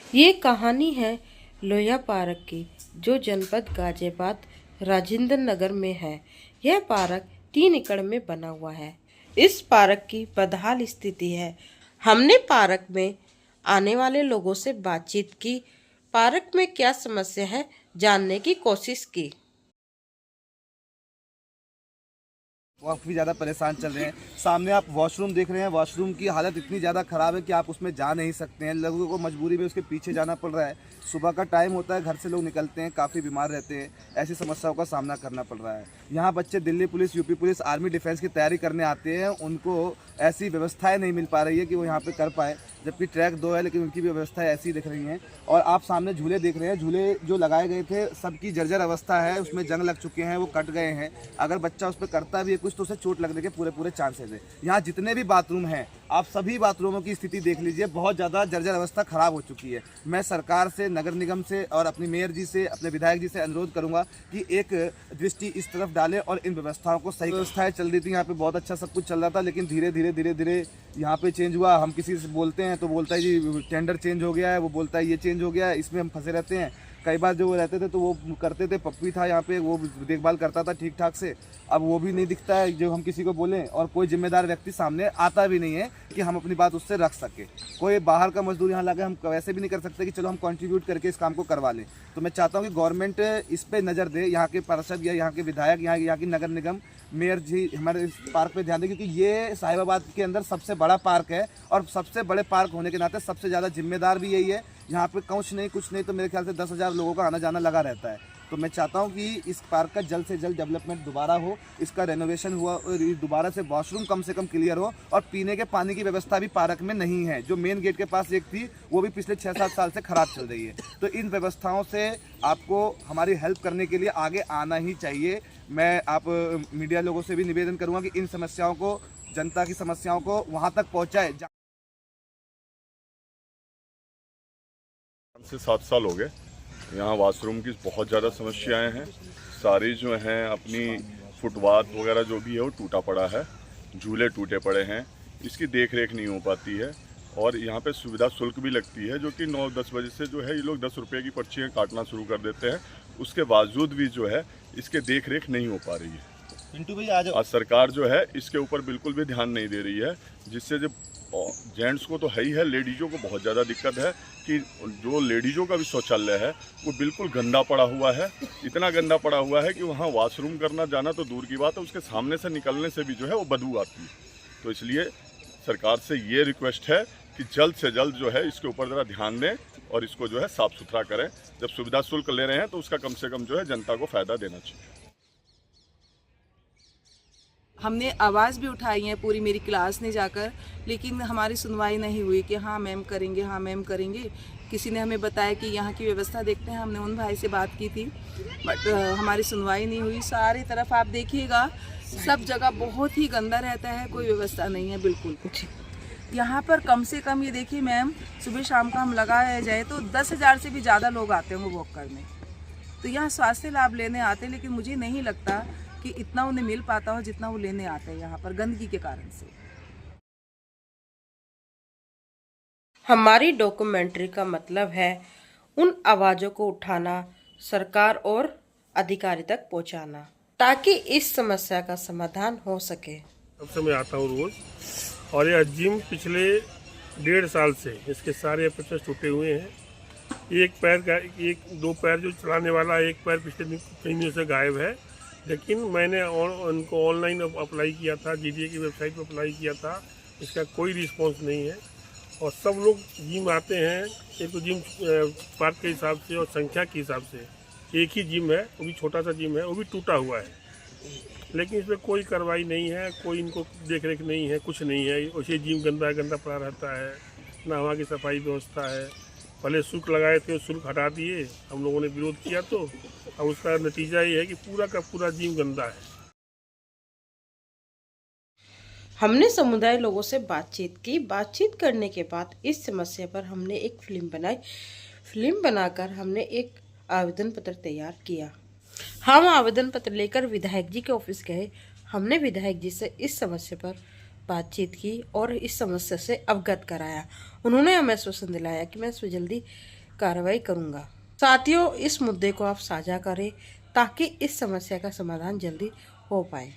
ये कहानी है लोहिया पार्क की, जो जनपद गाजियाबाद राजेंद्र नगर में है। यह पार्क 3 एकड़ में बना हुआ है। इस पार्क की बदहाल स्थिति है। हमने पार्क में आने वाले लोगों से बातचीत की, पार्क में क्या समस्या है जानने की कोशिश की। काफ़ी ज़्यादा परेशान चल रहे हैं। सामने आप वॉशरूम देख रहे हैं, वॉशरूम की हालत इतनी ज़्यादा ख़राब है कि आप उसमें जा नहीं सकते हैं। लोगों को मजबूरी में उसके पीछे जाना पड़ रहा है। सुबह का टाइम होता है, घर से लोग निकलते हैं, काफ़ी बीमार रहते हैं, ऐसी समस्याओं का सामना करना पड़ रहा है। यहाँ बच्चे Delhi police, UP police, army defence की तैयारी करने आते हैं, उनको ऐसी व्यवस्थाएँ नहीं मिल पा रही है कि वो यहाँ पर कर पाए। जबकि ट्रैक 2 है, लेकिन उनकी भी व्यवस्थाएँ ऐसी दिख रही हैं। और आप सामने झूले देख रहे हैं, झूले जो लगाए गए थे सबकी जर्जर अवस्था है, उसमें जंग लग चुके हैं, वो कट गए हैं। अगर बच्चा उस पर करता भी है कुछ तो उसे चोट लगने के पूरे चांसेस है। यहाँ जितने भी बाथरूम हैं, आप सभी बाथरूमों की स्थिति देख लीजिए, बहुत ज़्यादा जर्जर अवस्था खराब हो चुकी है। मैं सरकार से, नगर निगम से और अपनी मेयर जी से, अपने विधायक जी से अनुरोध करूंगा कि एक दृष्टि इस तरफ डालें और इन व्यवस्थाओं को सही। व्यवस्थाएं चल रही थी यहाँ पे, बहुत अच्छा सब कुछ चल रहा था, लेकिन धीरे धीरे यहाँ पे चेंज हुआ। हम किसी से बोलते हैं तो बोलता है जी टेंडर चेंज हो गया है, वो बोलता है ये चेंज हो गया है, इसमें हम फंसे रहते हैं। कई बार जो वो रहते थे तो वो करते थे, पप्पी था यहाँ पे, वो देखभाल करता था ठीक ठाक से। अब वो भी नहीं दिखता है जो हम किसी को बोलें, और कोई जिम्मेदार व्यक्ति सामने आता भी नहीं है कि हम अपनी बात उससे रख सके। कोई बाहर का मजदूर यहाँ लगे, हम वैसे भी नहीं कर सकते कि चलो हम कंट्रीब्यूट करके इस काम को करवा लें। तो मैं चाहता हूँ कि गवर्नमेंट इस पर नज़र दे, यहाँ के पार्षद या यहाँ के विधायक, यहाँ की नगर निगम, मेयर जी हमारे इस पार्क पे ध्यान दें, क्योंकि ये साहिबाबाद के अंदर सबसे बड़ा पार्क है और सबसे बड़े पार्क होने के नाते सबसे ज़्यादा जिम्मेदार भी यही है। यहाँ पे कुछ नहीं तो मेरे ख्याल से 10,000 लोगों का आना जाना लगा रहता है। तो मैं चाहता हूँ कि इस पार्क का जल्द से जल्द डेवलपमेंट दोबारा हो, इसका रेनोवेशन हुआ और दोबारा से वॉशरूम कम से कम क्लियर हो। और पीने के पानी की व्यवस्था भी पार्क में नहीं है। जो मेन गेट के पास एक थी, वो भी पिछले 6-7 साल से ख़राब चल रही है। तो इन व्यवस्थाओं से आपको हमारी हेल्प करने के लिए आगे आना ही चाहिए। मैं आप मीडिया लोगों से भी निवेदन करूँगा कि इन समस्याओं को, जनता की समस्याओं को वहाँ तक पहुँचाए। से 7 साल हो गए। यहाँ वाशरूम की बहुत ज़्यादा समस्याएं हैं। सारी जो हैं अपनी फुटपाथ वगैरह जो भी है वो टूटा पड़ा है, झूले टूटे पड़े हैं, इसकी देख रेख नहीं हो पाती है। और यहाँ पे सुविधा शुल्क भी लगती है, जो कि 9-10 बजे से जो है ये लोग 10 रुपये की पर्चियाँ काटना शुरू कर देते हैं। उसके बावजूद भी जो है इसके देख रेख नहीं हो पा रही है। पिंटू भाई आ जाओ। आज सरकार जो है इसके ऊपर बिल्कुल भी ध्यान नहीं दे रही है, जिससे जब जेंट्स को तो है ही है, लेडीज़ों को बहुत ज़्यादा दिक्कत है कि जो लेडीज़ों का भी शौचालय है वो बिल्कुल गंदा पड़ा हुआ है। इतना गंदा पड़ा हुआ है कि वहाँ वॉशरूम करना जाना तो दूर की बात है, उसके सामने से निकलने से भी जो है वो बदबू आती है। तो इसलिए सरकार से ये रिक्वेस्ट है कि जल्द से जल्द जो है इसके ऊपर ज़रा ध्यान दें और इसको जो है साफ़ सुथरा करें। जब सुविधा शुल्क ले रहे हैं तो उसका कम से कम जो है जनता को फ़ायदा देना चाहिए। हमने आवाज़ भी उठाई है पूरी मेरी क्लास ने जाकर, लेकिन हमारी सुनवाई नहीं हुई कि हाँ मैम करेंगे, हाँ मैम करेंगे। किसी ने हमें बताया कि यहाँ की व्यवस्था देखते हैं, हमने उन भाई से बात की थी, बट हमारी सुनवाई नहीं हुई। सारी तरफ आप देखिएगा, सब जगह बहुत ही गंदा रहता है, कोई व्यवस्था नहीं है बिल्कुल। यहाँ पर कम से कम ये देखिए मैम, सुबह शाम का हम लगाया जाए तो 10,000 से भी ज़्यादा लोग आते होंगे वॉक करने। तो यहाँ स्वास्थ्य लाभ लेने आते हैं, लेकिन मुझे नहीं लगता कि इतना उन्हें मिल पाता हो जितना वो लेने आते हैं यहाँ पर गंदगी के कारण से। हमारी डॉक्यूमेंट्री का मतलब है उन आवाज़ों को उठाना, सरकार और अधिकारी तक पहुंचाना, ताकि इस समस्या का समाधान हो सके। सबसे मैं आता हूँ रोज, और यह जिम पिछले 1.5 साल से इसके सारे पत्थर टूटे हुए हैं। एक पैर का, 1-2 पैर जो चलाने वाला, एक पैर पिछले 3 दिनों से गायब है। लेकिन मैंने उनको ऑनलाइन अप्लाई किया था, जीडीए की वेबसाइट पर अप्लाई किया था, इसका कोई रिस्पांस नहीं है। और सब लोग जिम आते हैं, एक तो जिम पार्क के हिसाब से और संख्या के हिसाब से एक ही जिम है, वो भी छोटा सा जिम है, वो भी टूटा हुआ है। लेकिन इसमें कोई कार्रवाई नहीं है, कोई इनको देख रेख नहीं है, कुछ नहीं है। उसी जिम गंदा पड़ा रहता है, ना वहाँ की सफाई व्यवस्था है। पहले शुल्क लगाए थे, शुल्क हटा दिए, हम लोगों ने विरोध किया, तो अब उसका नतीजा ये है कि पूरा का पूरा जिम गंदा है। हमने समुदाय लोगों से बातचीत की। बातचीत करने के बाद इस समस्या पर हमने एक फिल्म बनाई। फिल्म बनाकर हमने एक आवेदन पत्र तैयार किया। हम आवेदन पत्र लेकर विधायक जी के ऑफिस गए। हमने विधायक जी से इस समस्या पर बातचीत की और इस समस्या से अवगत कराया। उन्होंने हमें आश्वासन दिलाया कि मैं इसमें जल्दी कार्रवाई करूंगा। साथियों, इस मुद्दे को आप साझा करें ताकि इस समस्या का समाधान जल्दी हो पाए।